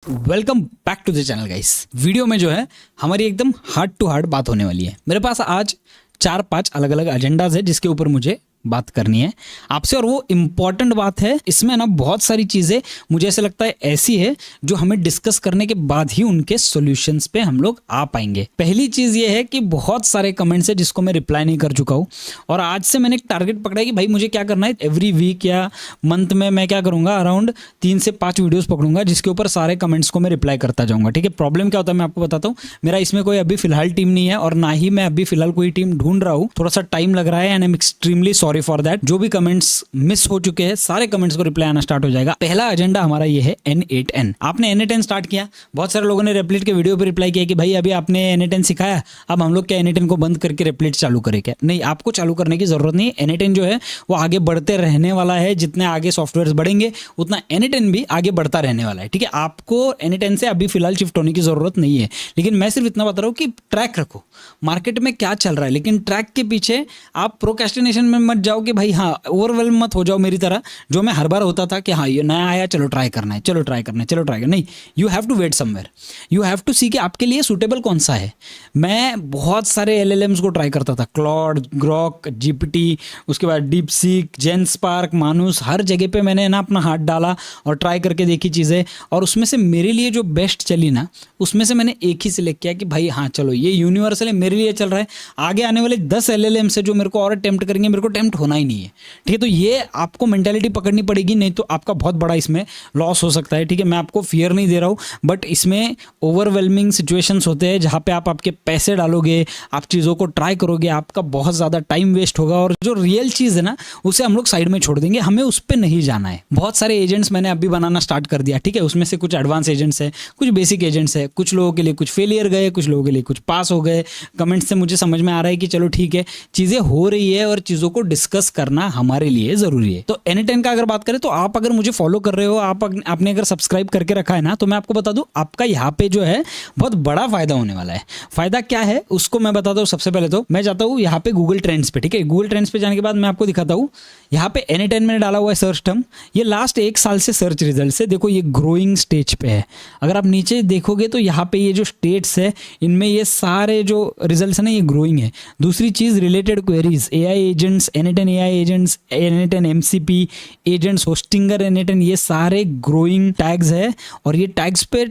Welcome back to the channel guys. Video में जो है हमारी एकदम हार्ट टू हार्ट बात होने वाली है। मेरे पास आज 4-5 अलग अलग एजेंडाज है जिसके ऊपर मुझे बात करनी है आपसे, और वो इम्पॉर्टेंट बात है। इसमें ना बहुत सारी चीज़ें मुझे ऐसा लगता है ऐसी है जो हमें डिस्कस करने के बाद ही उनके सॉल्यूशंस पे हम लोग आ पाएंगे। पहली चीज़ ये है कि बहुत सारे कमेंट्स है जिसको मैं रिप्लाई नहीं कर चुका हूँ, और आज से मैंने एक टारगेट पकड़ा है कि भाई मुझे क्या करना है, एवरी वीक या मंथ में मैं क्या करूँगा, अराउंड 3 से 5 वीडियोज़ पकड़ूंगा जिसके ऊपर सारे कमेंट्स को मैं रिप्लाई करता जाऊँगा। ठीक है, प्रॉब्लम क्या होता है मैं आपको बताता हूँ। मेरा इसमें कोई अभी फिलहाल टीम नहीं है और ना ही मैं अभी फिलहाल कोई टीम ढूंढ रहा हूँ। थोड़ा सा टाइम लग रहा है and I am extremely sorry for that. जो भी कमेंट्स मिस हो चुके हैं सारे कमेंट्स को रिप्लाई आना स्टार्ट हो जाएगा। पहला एजेंडा हमारा ये है N8N। आपने N8N स्टार्ट किया, बहुत सारे लोगों ने रेप्लिट के वीडियो पे रिप्लाई किया कि भाई अभी आपने N8N सिखाया, अब हम लोग क्या N8N को बंद करके रेप्लिट चालू करें क्या? नहीं, आपको चालू करने की जरूरत नहीं है। N8N जो है वो आगे बढ़ते रहने वाला है। जितने आगे सॉफ्टवेयर बढ़ेंगे उतना N8N भी आगे बढ़ता रहने वाला है। ठीक है, आपको N8N से अभी फिलहाल शिफ्ट होने की जरूरत नहीं है, लेकिन मैं सिर्फ इतना बता रहा हूँ कि ट्रैक रखो, मार्केट में क्या चल रहा है, लेकिन ट्रैक के पीछे आप प्रोक्रेस्टिनेशन में मत जाओ कि भाई हाँ ओवरवेल्म मत हो जाओ मेरी तरह, जो मैं हर बार होता था कि हाँ ये नया आया चलो ट्राई करना है, चलो ट्राई करना है, चलो ट्राई करना है। नहीं, you have to wait somewhere, you have to see कि आपके लिए सूटेबल कौन सा है। मैं बहुत सारे LLMs को ट्राई करता था, क्लॉड, ग्रॉक, GPT, उसके बाद डीप सीक, जेनस्पार्क, मानुस, हर जगह पे मैंने ना अपना हाथ डाला और ट्राई करके देखी चीज़ें, और उसमें से मेरे लिए जो बेस्ट चली ना, उसमें से मैंने एक ही सिलेक्ट किया कि भाई हाँ चलो ये यूनिवर्सल है, मेरे लिए चल रहा है। आगे आने वाले 10 LLMs से जो मेरे को और अटेम्प्ट करेंगे, मेरे को अटेम्प्ट होना ही नहीं है। ठीक है, तो ये आपको मेंटालिटी पकड़नी पड़ेगी, नहीं तो आपका बहुत बड़ा इसमें लॉस हो सकता है। ठीक है, मैं आपको फियर नहीं दे रहा हूँ, बट इसमें ओवरवेलमिंग सिचुएशंस होते हैं जहाँ पे आप आपके पैसे डालोगे, आप चीज़ों को ट्राई करोगे, आपका बहुत ज़्यादा टाइम वेस्ट होगा, और जो रियल चीज़ है ना उसे हम लोग साइड में छोड़ देंगे। हमें उस पर नहीं जाना है। बहुत सारे एजेंट्स मैंने अभी बनाना स्टार्ट कर दिया। ठीक है, उसमें से कुछ एडवांस एजेंट्स है, कुछ बेसिक एजेंट्स है, कुछ लोगों के लिए कुछ फेलियर गए, कुछ लोगों के लिए कुछ पास हो गए। कमेंट्स से मुझे समझ में आ रहा है कि चलो ठीक है, चीज़ें हो रही है और चीज़ों को डिस्कस करना हमारे लिए ज़रूरी है। तो N8N का अगर बात करें तो आप अगर मुझे फॉलो कर रहे हो, आपने अगर सब्सक्राइब करके रखा है ना, तो मैं आपको बता दूं आपका यहाँ पे जो है बहुत बड़ा फायदा होने वाला है। फायदा क्या है उसको मैं बताता हूँ। सबसे पहले तो मैं जाता हूँ यहाँ पे गूगल ट्रेंड्स पे। ठीक है, गूगल ट्रेंड्स पे जाने के बाद मैं आपको दिखाता हूँ यहाँ पे N8N मैंने डाला हुआ है सर्च टर्म। ये लास्ट 1 साल से सर्च रिजल्ट से देखो ये ग्रोइंग स्टेज पे है। अगर आप नीचे देखोगे तो यहाँ पे ये जो स्टेट्स है इनमें ये सारे जो रिजल्ट्स है ना ये ग्रोइंग है। दूसरी चीज़ related queries, AI agents, N8N AI agents, N8N MCP agents, Hostinger N8N, ये सारे ग्रोइंग टैग्स है। और ये टैग्स पे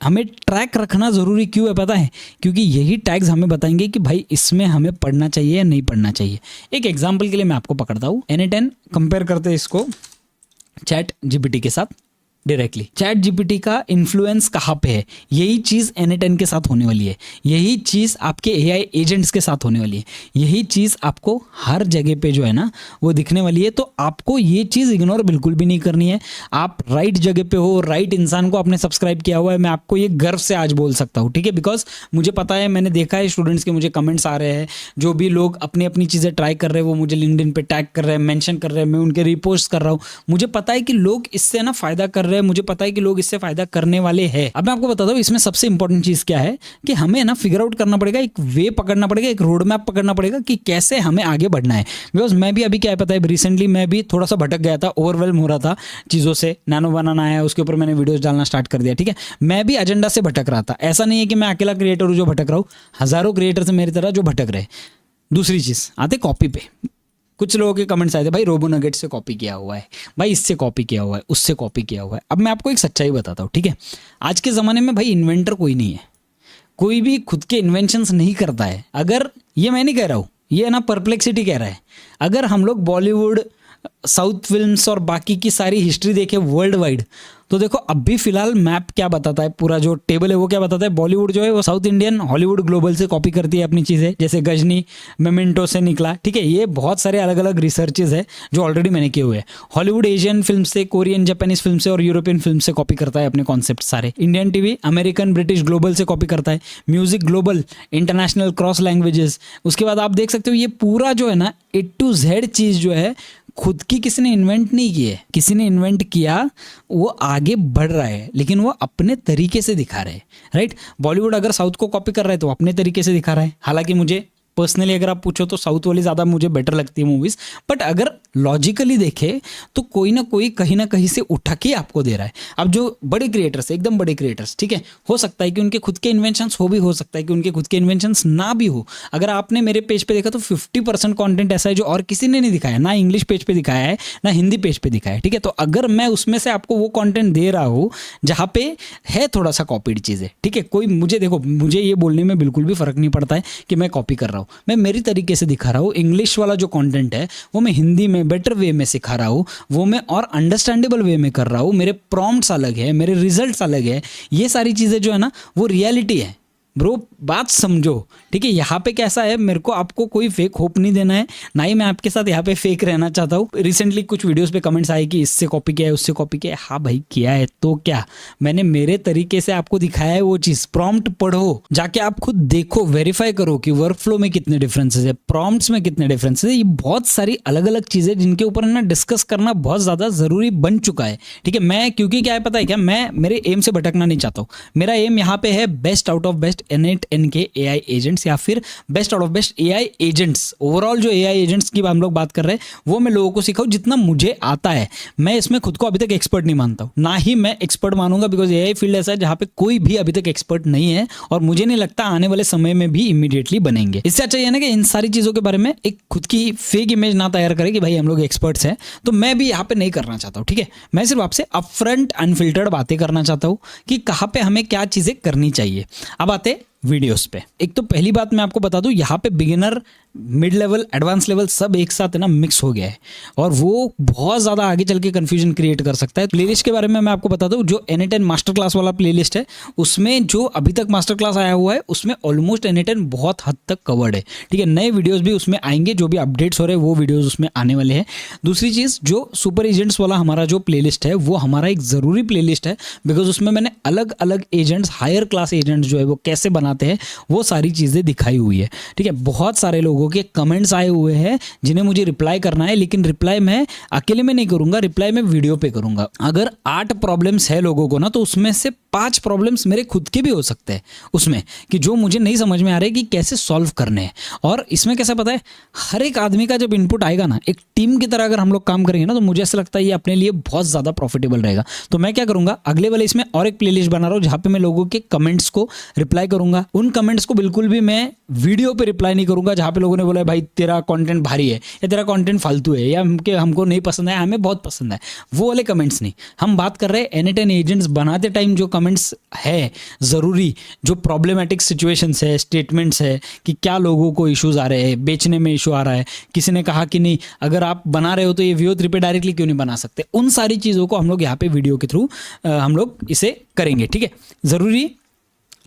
हमें ट्रैक रखना ज़रूरी क्यों है पता है? क्योंकि यही टैग्स हमें बताएंगे कि भाई इसमें हमें पढ़ना चाहिए या नहीं पढ़ना चाहिए। एक एग्जांपल के लिए मैं आपको पकड़ता हूँ। N8N कंपेयर करते हैं इसको ChatGPT के साथ डायरेक्टली। ChatGPT का इन्फ्लुएंस कहाँ पे है? यही चीज़ N8N के साथ होने वाली है, यही चीज़ आपके AI एजेंट्स के साथ होने वाली है, यही चीज़ आपको हर जगह पे जो है ना वो दिखने वाली है। तो आपको ये चीज़ इग्नोर बिल्कुल भी नहीं करनी है। आप राइट जगह पे हो, राइट इंसान को आपने सब्सक्राइब किया हुआ है। मैं आपको ये गर्व से आज बोल सकता हूँ। ठीक है, बिकॉज मुझे पता है, मैंने देखा है स्टूडेंट्स के मुझे कमेंट्स आ रहे हैं, जो भी लोग अपनी अपनी चीज़ें ट्राई कर रहे हैं वो मुझे लिंक्डइन पे टैग कर रहे हैं, मेंशन कर रहे हैं, मैं उनके रिपोस्ट कर रहा हूँ। मुझे पता है कि लोग इससे ना फ़ायदा कर रहे हैं, मुझे पता है कि लोग इससे फायदा करने वाले हैं। अब मैं आपको बताता हूँ इसमें सबसे इंपॉर्टेंट चीज क्या है कि हमें ना फिगर आउट करना पड़ेगा, एक वे पकड़ना पड़ेगा, एक रोड मैप पकड़ना पड़ेगा कि कैसे हमें आगे बढ़ना है। बिकॉज मैं भी अभी क्या है पता है, रिसेंटली मैं भी थोड़ा सा भटक गया था, ओवरवेल्म हो रहा था चीज़ों से। नैनो बनाना आया, उसके ऊपर मैंने वीडियोस डालना स्टार्ट कर दिया। ठीक है, मैं भी एजेंडा से भटक रहा था। ऐसा नहीं है कि मैं अकेला क्रिएटर हूँ जो भटक रहा हूँ, हज़ारों क्रिएटर्स मेरी तरह जो भटक रहे। दूसरी चीज़ आते कॉपी पे। कुछ लोगों के कमेंट्स आए थे, भाई रोबो नगेट से कॉपी किया हुआ है, भाई इससे कॉपी किया हुआ है, उससे कॉपी किया हुआ है। अब मैं आपको एक सच्चाई बताता हूँ। ठीक है, आज के ज़माने में भाई इन्वेंटर कोई नहीं है, कोई भी खुद के इन्वेंशंस नहीं करता है। अगर ये मैं नहीं कह रहा हूँ, ये ना परप्लेक्सिटी कह रहा है। अगर हम लोग बॉलीवुड, साउथ फिल्म्स और बाकी की सारी हिस्ट्री देखें वर्ल्ड वाइड, तो देखो अभी फिलहाल मैप क्या बताता है, पूरा जो टेबल है वो क्या बताता है, बॉलीवुड जो है वो साउथ इंडियन हॉलीवुड ग्लोबल से कॉपी करती है अपनी चीज़ें। जैसे गजनी मेमेंटो से निकला। ठीक है, ये बहुत सारे अलग अलग रिसर्चेज है जो ऑलरेडी मैंने किए हुए हैं। हॉलीवुड एशियन फिल्म से, कोरियन जापानीज फिल्म से और यूरोपियन फिल्म से कॉपी करता है अपने कॉन्सेप्ट सारे। Indian TV American British global से कॉपी करता है। Music global, international, cross languages. उसके बाद आप देख सकते हो ये पूरा जो है ना A to Z चीज़ जो है खुद की किसी ने इन्वेंट नहीं की है, किसी ने इन्वेंट किया, वो आगे बढ़ रहा है लेकिन वो अपने तरीके से दिखा रहे हैं। राइट, बॉलीवुड अगर साउथ को कॉपी कर रहा है तो अपने तरीके से दिखा रहा है। हालांकि मुझे पर्सनली अगर आप पूछो तो साउथ वाली ज़्यादा मुझे बेटर लगती है मूवीज़, बट अगर लॉजिकली देखे तो कोई ना कोई कहीं ना कहीं से उठा के आपको दे रहा है। अब जो बड़े क्रिएटर्स है, एकदम बड़े क्रिएटर्स, ठीक है, हो सकता है कि उनके खुद के इन्वेंशंस हो सकता है कि उनके खुद के इन्वेंशंस ना भी हो। अगर आपने मेरे पेज पे देखा तो 50% कंटेंट ऐसा है जो और किसी ने नहीं दिखाया, ना इंग्लिश पेज पे दिखाया है ना हिंदी पेज पे दिखाया है, ठीक है। तो अगर मैं उसमें से आपको वो कंटेंट दे रहा हूँ जहाँ पे है थोड़ा सा कॉपीड चीज़ें, ठीक है, कोई मुझे देखो, मुझे ये बोलने में बिल्कुल भी फर्क नहीं पड़ता है कि मैं कॉपी कर रहा हूँ, मैं मेरी तरीके से दिखा रहा हूँ। इंग्लिश वाला जो कंटेंट है वो मैं हिंदी में बेटर वे में सिखा रहा हूँ, वो मैं और अंडरस्टैंडेबल वे में कर रहा हूँ। मेरे प्रॉम्प्ट्स अलग है, मेरे रिजल्ट्स अलग है, ये सारी चीज़ें जो है ना वो रियलिटी है ब्रो, बात समझो, ठीक है। यहाँ पे कैसा है, मेरे को आपको कोई फेक होप नहीं देना है, ना ही मैं आपके साथ यहाँ पे फेक रहना चाहता हूँ। रिसेंटली कुछ वीडियोस पे कमेंट्स आए कि इससे कॉपी किया है, उससे कॉपी किया है। हाँ भाई किया है तो क्या, मैंने मेरे तरीके से आपको दिखाया है वो चीज़। प्रॉम्प्ट पढ़ो, जाके आप खुद देखो, वेरीफाई करो कि वर्क फ्लो में कितने डिफरेंसेस है, प्रॉम्प्ट्स में कितने डिफरेंसेस है। ये बहुत सारी अलग अलग चीज़ें जिनके ऊपर ना डिस्कस करना बहुत ज़्यादा ज़रूरी बन चुका है, ठीक है। मैं क्योंकि क्या है पता है क्या, मैं मेरे एम से भटकना नहीं चाहता हूँ। मेरा एम यहाँ पे है best out of best N8N के AI एजेंट्स, या फिर best out of best AI agents. Overall जो AI एजेंट्स की हम लोग बात कर रहे हैं वो मैं लोगों को सिखाऊं जितना मुझे आता है। मैं इसमें खुद को अभी तक एक्सपर्ट नहीं मानता हूं, ना ही मैं एक्सपर्ट मानूंगा, बिकॉज AI फील्ड ऐसा है जहां पे कोई भी अभी तक एक्सपर्ट नहीं है, और मुझे नहीं लगता आने वाले समय में भी इमीडिएटली बनेंगे। इससे अच्छा ये ना कि इन सारी चीज़ों के बारे में एक खुद की फेक इमेज ना तैयार करें कि भाई हम लोग एक्सपर्ट्स हैं। तो मैं भी यहाँ पे नहीं करना चाहता हूँ, ठीक है। मैं सिर्फ आपसे अपफ्रंट अनफिल्टर्ड बातें करना चाहता हूँ कि कहाँ पे हमें क्या चीज़ें करनी चाहिए। अब आते वीडियोस पे। एक तो पहली बात मैं आपको बता दूं, यहाँ पे beginner, mid level, advance level सब एक साथ है ना मिक्स हो गया है, और वो बहुत ज़्यादा आगे चल के कन्फ्यूजन क्रिएट कर सकता है। प्लेलिस्ट के बारे में मैं आपको बता दूं, जो N8N मास्टर क्लास वाला प्लेलिस्ट है उसमें जो अभी तक मास्टर क्लास आया हुआ है उसमें ऑलमोस्ट N8N बहुत हद तक कवर्ड है, ठीक है। नए वीडियोज़ भी उसमें आएंगे, जो भी अपडेट्स हो रहे हैं वो वीडियोज़ उसमें आने वाले हैं। दूसरी चीज़, जो सुपर एजेंट्स वाला हमारा जो प्लेलिस्ट है वो हमारा एक ज़रूरी प्लेलिस्ट है, बिकॉज उसमें मैंने अलग अलग एजेंट्स, हायर क्लास एजेंट्स जो है वो कैसे बनाते हैं वो सारी चीज़ें दिखाई हुई है, ठीक है। बहुत सारे लोगों के कमेंट्स आए हुए हैं जिन्हें मुझे रिप्लाई करना है, लेकिन रिप्लाई मैं अकेले में नहीं करूंगा, रिप्लाई मैं वीडियो पे करूंगा। अगर 8 प्रॉब्लम्स है लोगों को ना, तो उसमें से 5 प्रॉब्लम्स मेरे खुद के भी हो सकते हैं उसमें, कि जो मुझे नहीं समझ में आ रहे कि कैसे सॉल्व करने हैं। और इसमें कैसा पता है, हर एक आदमी का जब इनपुट आएगा ना, एक टीम की तरह अगर हम लोग काम करेंगे ना, तो मुझे ऐसा लगता है ये अपने लिए बहुत ज़्यादा प्रॉफिटेबल रहेगा। तो मैं क्या करूंगा, अगले वाले इसमें और एक प्लेलिस्ट बना रहा हूँ जहाँ पे मैं लोगों के कमेंट्स को रिप्लाई करूंगा। उन कमेंट्स को बिल्कुल भी मैं वीडियो पे रिप्लाई नहीं करूंगा जहाँ पे लोगों ने बोला भाई तेरा कंटेंट भारी है, या तेरा कंटेंट फालतू है, या हमको नहीं पसंद है, हमें बहुत पसंद है, वो वाले कमेंट्स नहीं। हम बात कर रहे हैं N8N एजेंट्स बनाते टाइम जो कमेंट्स है ज़रूरी, जो प्रॉब्लमेटिक सिचुएशंस है, स्टेटमेंट्स है कि क्या लोगों को इश्यूज आ रहे हैं, बेचने में इशू आ रहा है, किसी ने कहा कि नहीं अगर आप बना रहे हो तो ये VO3 पे डायरेक्टली क्यों नहीं बना सकते, उन सारी चीज़ों को हम लोग यहाँ पे वीडियो के थ्रू हम लोग इसे करेंगे, ठीक है। ज़रूरी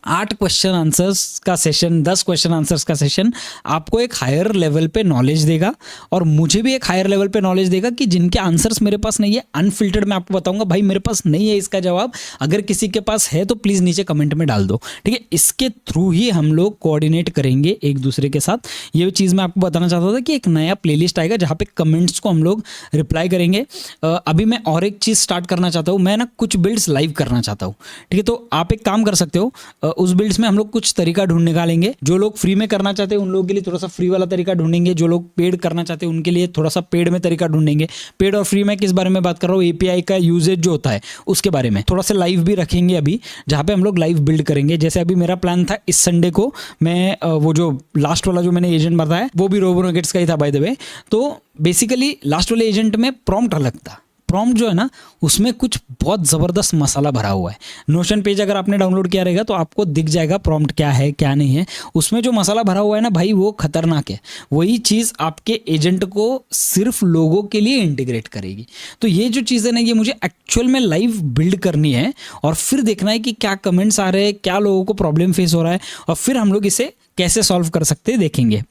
8 क्वेश्चन आंसर्स का सेशन, 10 क्वेश्चन आंसर्स का सेशन आपको एक हायर लेवल पे नॉलेज देगा, और मुझे भी एक हायर लेवल पे नॉलेज देगा कि जिनके आंसर्स मेरे पास नहीं है, अनफिल्टर्ड मैं आपको बताऊंगा भाई मेरे पास नहीं है इसका जवाब, अगर किसी के पास है तो प्लीज़ नीचे कमेंट में डाल दो, ठीक है। इसके थ्रू ही हम लोग कोऑर्डिनेट करेंगे एक दूसरे के साथ। ये चीज़ मैं आपको बताना चाहता था कि एक नया प्लेलिस्ट आएगा जहाँ पे कमेंट्स को हम लोग रिप्लाई करेंगे। अभी मैं और एक चीज़ स्टार्ट करना चाहता हूँ, मैं ना कुछ बिल्ड्स लाइव करना चाहता हूँ, ठीक है। तो आप एक काम कर सकते हो, उस बिल्ड्स में हम लोग कुछ तरीका ढूंढ निकालेंगे। जो लोग फ्री में करना चाहते हैं उन लोगों के लिए थोड़ा सा फ्री वाला तरीका ढूंढेंगे, जो लोग पेड करना चाहते हैं उनके लिए थोड़ा सा पेड में तरीका ढूंढेंगे। पेड और फ्री में किस बारे में बात कर रहा हूँ, API का यूजेज जो होता है उसके बारे में। थोड़ा सा लाइव भी रखेंगे अभी, जहाँ पे हम लोग लाइव बिल्ड करेंगे। जैसे अभी मेरा प्लान था इस संडे को मैं वो जो लास्ट वाला जो मैंने एजेंट बताया वो भी रोबोनगेट्स का ही था बाय द वे। तो बेसिकली लास्ट वाले एजेंट में प्रॉम्प्ट अलग था। प्रॉम्प्ट जो है ना उसमें कुछ बहुत ज़बरदस्त मसाला भरा हुआ है। नोशन पेज अगर आपने डाउनलोड किया रहेगा तो आपको दिख जाएगा प्रॉम्प्ट क्या है क्या नहीं है। उसमें जो मसाला भरा हुआ है ना भाई वो खतरनाक है। वही चीज़ आपके एजेंट को सिर्फ लोगों के लिए इंटीग्रेट करेगी। तो ये जो चीज़ें ना ये मुझे एक्चुअल में लाइव बिल्ड करनी है और फिर देखना है कि क्या कमेंट्स आ रहे हैं, क्या लोगों को प्रॉब्लम फेस हो रहा है और फिर हम लोग इसे कैसे सॉल्व कर सकते हैं देखेंगे।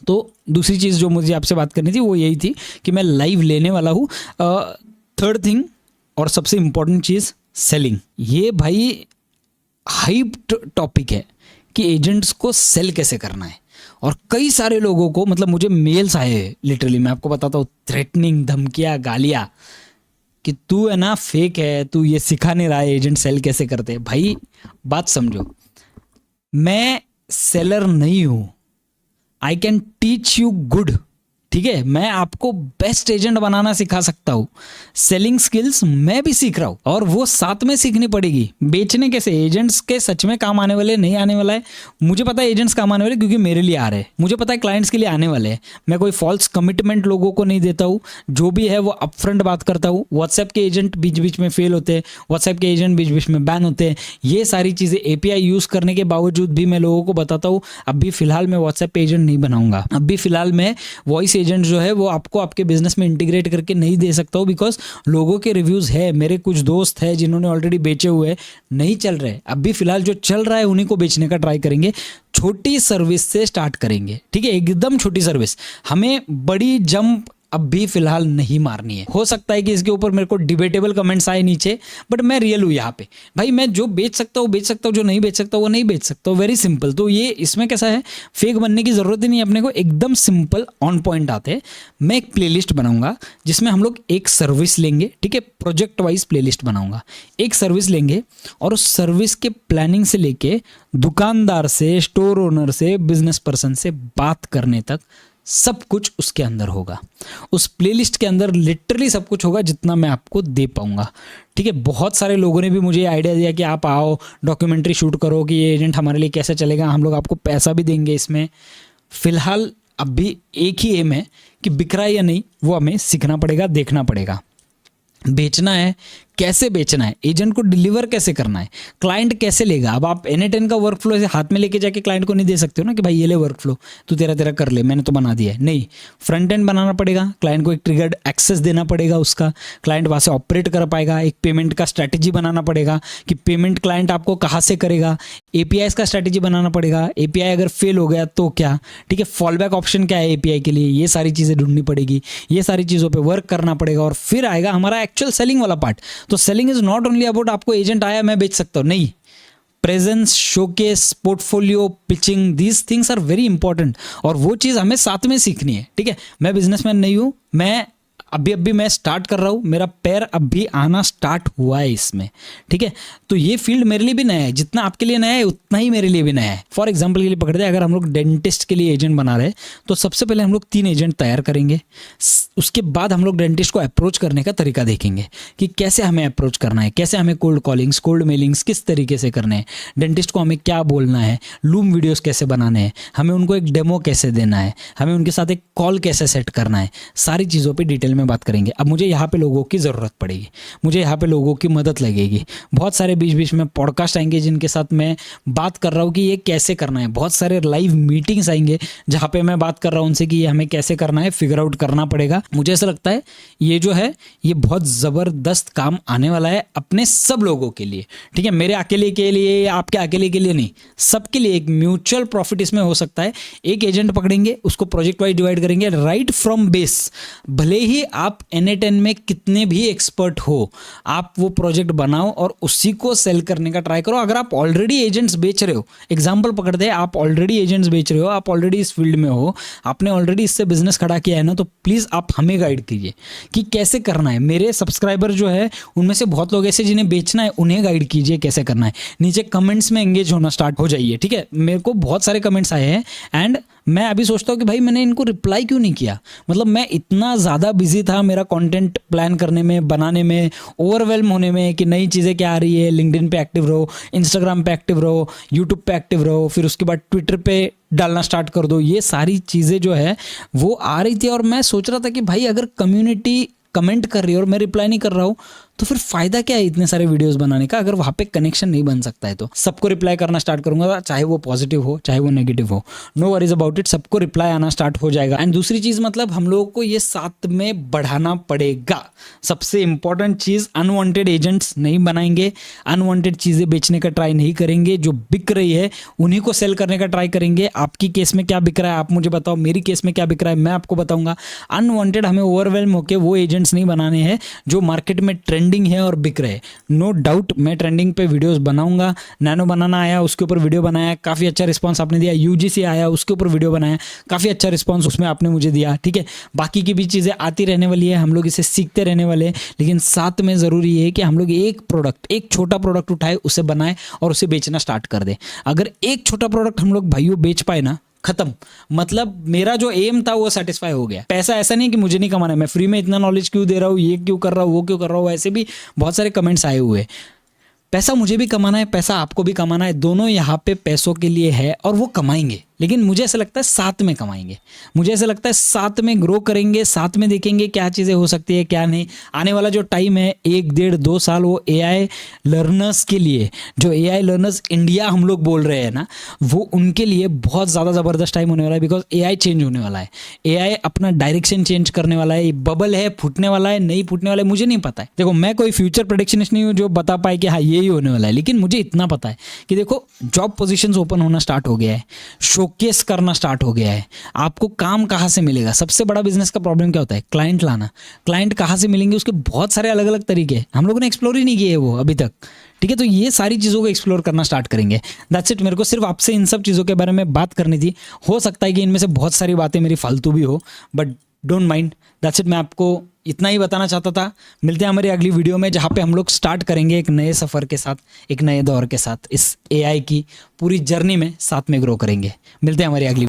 तो दूसरी चीज़ जो मुझे आपसे बात करनी थी वो यही थी कि मैं लाइव लेने वाला हूँ। थर्ड थिंग और सबसे इम्पॉर्टेंट चीज़ सेलिंग। ये भाई हाइप टॉपिक है कि एजेंट्स को सेल कैसे करना है। और कई सारे लोगों को मतलब मुझे मेल्स आए हैं लिटरली, मैं आपको बताता हूँ, थ्रेटनिंग, धमकियाँ, गालियाँ कि तू है ना फेक है, तू ये सिखा नहीं रहा है एजेंट सेल कैसे करते हैं। भाई बात समझो, मैं सेलर नहीं हूँ। I can teach you good, ठीक है, मैं आपको बेस्ट एजेंट बनाना सिखा सकता हूँ। सेलिंग स्किल्स मैं भी सीख रहा हूँ और वो साथ में सीखनी पड़ेगी। बेचने कैसे, एजेंट्स के सच में काम आने वाले नहीं आने वाला है, मुझे पता है एजेंट्स काम आने वाले क्योंकि मेरे लिए आ रहे हैं, मुझे पता है क्लाइंट्स के लिए आने वाले हैं। मैं कोई फॉल्स कमिटमेंट लोगों को नहीं देता हूँ, जो भी है वो अपफ्रंट बात करता हूँ। व्हाट्सएप के एजेंट बीच बीच में फेल होते हैं, व्हाट्सएप के एजेंट बीच बीच में बैन होते हैं, ये सारी चीज़ें एपीआई यूज़ करने के बावजूद भी मैं लोगों को बताता हूँ। अभी फिलहाल मैं व्हाट्सएप पे एजेंट नहीं बनाऊंगा, अभी फिलहाल मैं वॉइस एजेंट जो है वो आपको आपके बिजनेस में इंटीग्रेट करके नहीं दे सकता हूँ, बिकॉज लोगों के रिव्यूज है, मेरे कुछ दोस्त हैं जिन्होंने ऑलरेडी बेचे हुए, नहीं चल रहे। अभी फिलहाल जो चल रहा है उन्हीं को बेचने का ट्राई करेंगे, छोटी सर्विस से स्टार्ट करेंगे, ठीक है, एकदम छोटी सर्विस। हमें बड़ी जंप अब भी फिलहाल नहीं मारनी है। हो सकता है कि इसके ऊपर मेरे को डिबेटेबल कमेंट्स आए नीचे, बट मैं रियल हूँ यहाँ पे भाई, मैं जो बेच सकता हूँ बेच सकता हूँ, जो नहीं बेच सकता वो नहीं बेच सकता हूँ, वेरी सिंपल। तो ये इसमें कैसा है, फेक बनने की जरूरत ही नहीं है अपने को, एकदम सिंपल ऑन पॉइंट आते हैं। मैं एक प्लेलिस्ट बनाऊंगा जिसमें हम लोग एक सर्विस लेंगे, ठीक है, प्रोजेक्ट वाइज प्लेलिस्ट बनाऊंगा। एक सर्विस लेंगे और उस सर्विस के प्लानिंग से लेके दुकानदार से, स्टोर ओनर से, बिजनेस पर्सन से बात करने तक सब कुछ उसके अंदर होगा। उस प्लेलिस्ट के अंदर लिटरली सब कुछ होगा जितना मैं आपको दे पाऊंगा, ठीक है। बहुत सारे लोगों ने भी मुझे आइडिया दिया कि आप आओ डॉक्यूमेंट्री शूट करो कि ये एजेंट हमारे लिए कैसे चलेगा, हम लोग आपको पैसा भी देंगे इसमें। फिलहाल अभी एक ही एम है कि बिक रहा है या नहीं वो हमें सीखना पड़ेगा, देखना पड़ेगा। बेचना है, कैसे बेचना है, एजेंट को डिलीवर कैसे करना है, क्लाइंट कैसे लेगा। अब आप N8N का वर्क फ्लो ऐसे हाथ में लेके जाके क्लाइंट को नहीं दे सकते हो ना कि भाई ये ले वर्क फ्लो, तू तेरा तेरा कर ले, मैंने तो बना दिया है। नहीं, फ्रंट एंड बनाना पड़ेगा, क्लाइंट को एक ट्रिगर्ड एक्सेस देना पड़ेगा, उसका क्लाइंट वहाँ से ऑपरेट कर पाएगा। एक पेमेंट का स्ट्रैटेजी बनाना पड़ेगा कि पेमेंट क्लाइंट आपको कहाँ से करेगा। APIs का स्ट्रैटेजी बनाना पड़ेगा, API अगर फेल हो गया तो क्या, ठीक है, फॉल बैक ऑप्शन क्या है API के लिए, ये सारी चीज़ें ढूंढनी पड़ेगी, ये सारी चीज़ों पर वर्क करना पड़ेगा। और फिर आएगा हमारा एक्चुअल सेलिंग वाला पार्ट। तो selling is not only about आपको एजेंट आया मैं बेच सकता हूं, नहीं, presence, showcase, portfolio, pitching, these things are very important और वो चीज़ हमें साथ में सीखनी है, ठीक है। मैं बिजनेसमैन नहीं हूं, मैं अभी मैं स्टार्ट कर रहा हूँ, मेरा पैर अभी आना स्टार्ट हुआ है इसमें, ठीक है। तो ये फील्ड मेरे लिए भी नया है, जितना आपके लिए नया है उतना ही मेरे लिए भी नया है। फॉर एग्जांपल के लिए पकड़ते हैं, अगर हम लोग डेंटिस्ट के लिए एजेंट बना रहे हैं तो सबसे पहले हम लोग 3 एजेंट तैयार करेंगे। उसके बाद हम लोग डेंटिस्ट को अप्रोच करने का तरीका देखेंगे कि कैसे हमें अप्रोच करना है, कैसे हमें कोल्ड कॉलिंग्स, कोल्ड मेलिंग्स किस तरीके से करने हैं, डेंटिस्ट को हमें क्या बोलना है, लूम वीडियोस कैसे बनाने हैं, हमें उनको एक डेमो कैसे देना है, हमें उनके साथ एक कॉल कैसे सेट करना है, सारी चीज़ों पर डिटेल में बात करेंगे। अब मुझे यहाँ पे लोगों की ज़रूरत पड़ेगी, मुझे यहाँ पे लोगों की मदद लगेगी। बहुत सारे बीच बीच में पॉडकास्ट आएंगे जिनके साथ मैं बात कर रहा हूँ कि ये कैसे करना है। बहुत सारे लाइव मीटिंग्स आएंगे जहाँ पे मैं बात कर रहा हूँ उनसे कि ये हमें कैसे करना है, फिगर आउट करना पड़ेगा। मुझे ऐसा लगता है ये जो है ये बहुत ज़बरदस्त काम आने वाला है अपने सब लोगों के लिए, ठीक है। मेरे अकेले के लिए या आपके अकेले के लिए नहीं, सबके लिए एक म्यूचुअल प्रॉफिट इसमें हो सकता है। एक एजेंट पकड़ेंगे, उसको प्रोजेक्ट वाइज डिवाइड करेंगे राइट फ्रॉम बेस। भले ही आप N8N में कितने भी एक्सपर्ट हो, आप वो प्रोजेक्ट बनाओ और उसी को सेल करने का ट्राई करो। अगर आप ऑलरेडी एजेंट्स बेच रहे हो, एग्जांपल पकड़ते हैं, आप ऑलरेडी एजेंट्स बेच रहे हो, आप ऑलरेडी इस फील्ड में हो, आपने ऑलरेडी इससे बिजनेस खड़ा किया है ना, तो प्लीज़ आप हमें गाइड कीजिए कि कैसे करना है। मेरे सब्सक्राइबर जो है उनमें से बहुत लोग ऐसे जिन्हें बेचना है, उन्हें गाइड कीजिए कैसे करना है। नीचे कमेंट्स में एंगेज होना स्टार्ट हो जाइए, ठीक है। मेरे को बहुत सारे कमेंट्स आए हैं एंड मैं अभी सोचता हूँ कि भाई मैंने इनको रिप्लाई क्यों नहीं किया। मतलब मैं इतना ज़्यादा बिजी था मेरा कंटेंट प्लान करने में, बनाने में, ओवरवेल्म होने में कि नई चीज़ें क्या आ रही है। लिंक्डइन पे एक्टिव रहो, इंस्टाग्राम पे एक्टिव रहो, यूट्यूब पे एक्टिव रहो, फिर उसके बाद ट्विटर पे डालना स्टार्ट कर दो। ये सारी चीज़ें जो है वो आ रही थी और मैं सोच रहा था कि भाई अगर कम्युनिटी कमेंट कर रही है और मैं रिप्लाई नहीं कर रहा हूँ तो फिर फायदा क्या है इतने सारे वीडियोस बनाने का, अगर वहाँ पे कनेक्शन नहीं बन सकता है। तो सबको रिप्लाई करना स्टार्ट करूंगा, चाहे वो पॉजिटिव हो चाहे वो नेगेटिव हो, नो वरीज अबाउट इट, सबको रिप्लाई आना स्टार्ट हो जाएगा। एंड दूसरी चीज़ मतलब हम लोगों को ये साथ में बढ़ाना पड़ेगा। सबसे इंपॉर्टेंट चीज़, अनवांटेड एजेंट्स नहीं बनाएंगे, अनवांटेड चीज़ें बेचने का ट्राई नहीं करेंगे। जो बिक रही है उन्हीं को सेल करने का ट्राई करेंगे। आपकी केस में क्या बिक रहा है आप मुझे बताओ, मेरी केस में क्या बिक रहा है मैं आपको बताऊंगा। अनवांटेड हमें ओवरवेल्म होकर वो एजेंट्स नहीं बनाने हैं जो मार्केट में ट्रेंडिंग है और बिक रहे। नो डाउट मैं ट्रेंडिंग पे वीडियोस बनाऊंगा। नैनो बनाना आया उसके ऊपर वीडियो बनाया, काफ़ी अच्छा रिस्पांस आपने दिया। यूजीसी आया उसके ऊपर वीडियो बनाया, काफ़ी अच्छा रिस्पांस उसमें आपने मुझे दिया, ठीक है। बाकी की भी चीज़ें आती रहने वाली है, हम लोग इसे सीखते रहने वाले हैं। लेकिन साथ में ज़रूरी है कि हम लोग एक प्रोडक्ट, एक छोटा प्रोडक्ट उठाए, उसे बनाए और उसे बेचना स्टार्ट कर दें। अगर एक छोटा प्रोडक्ट हम लोग भाइयों बेच पाए ना खत्म। मतलब मेरा जो एम था वो सेटिस्फाई हो गया। पैसा ऐसा नहीं कि मुझे नहीं कमाना है, मैं फ्री में इतना नॉलेज क्यों दे रहा हूँ, ये क्यों कर रहा हूँ, वो क्यों कर रहा हूँ, ऐसे भी बहुत सारे कमेंट्स आए हुए हैं। पैसा मुझे भी कमाना है, पैसा आपको भी कमाना है, दोनों यहाँ पे पैसों के लिए है और वो कमाएंगे, लेकिन मुझे ऐसा लगता है साथ में कमाएंगे। मुझे ऐसा लगता है साथ में ग्रो करेंगे, साथ में देखेंगे क्या चीज़ें हो सकती है क्या नहीं। आने वाला जो टाइम है 1 डेढ़ 2 साल वो एआई लर्नर्स के लिए, जो एआई लर्नर्स इंडिया हम लोग बोल रहे हैं ना, वो उनके लिए बहुत ज़्यादा ज़बरदस्त टाइम होने वाला है। बिकॉज एआई चेंज होने वाला है, एआई अपना डायरेक्शन चेंज करने वाला है। ये बबल है, फूटने वाला है, नहीं फूटने वाला है, मुझे नहीं पता है। देखो मैं कोई फ्यूचर प्रेडिक्शनिस्ट नहीं हूँ जो बता पाए कि हाँ यही होने वाला है, लेकिन मुझे इतना पता है कि देखो जॉब पोजीशंस ओपन होना स्टार्ट हो गया है, शोकेस करना स्टार्ट हो गया है। आपको काम कहाँ से मिलेगा? सबसे बड़ा बिजनेस का प्रॉब्लम क्या होता है? क्लाइंट लाना। क्लाइंट कहाँ से मिलेंगे उसके बहुत सारे अलग अलग तरीके हैं, हम लोगों ने एक्सप्लोर ही नहीं किए वो अभी तक। ठीक है, तो ये सारी चीज़ों को एक्सप्लोर करना स्टार्ट करेंगे। That's it. मेरे को सिर्फ आपसे इन सब चीज़ों के बारे में बात करनी थी। हो सकता है कि इनमें से बहुत सारी बातें मेरी फालतू भी हो, but don't mind. That's it. मैं आपको इतना ही बताना चाहता था। मिलते हैं हमारी अगली वीडियो में, जहाँ पे हम लोग स्टार्ट करेंगे एक नए सफ़र के साथ, एक नए दौर के साथ, इस एआई की पूरी जर्नी में साथ में ग्रो करेंगे। मिलते हैं हमारी अगली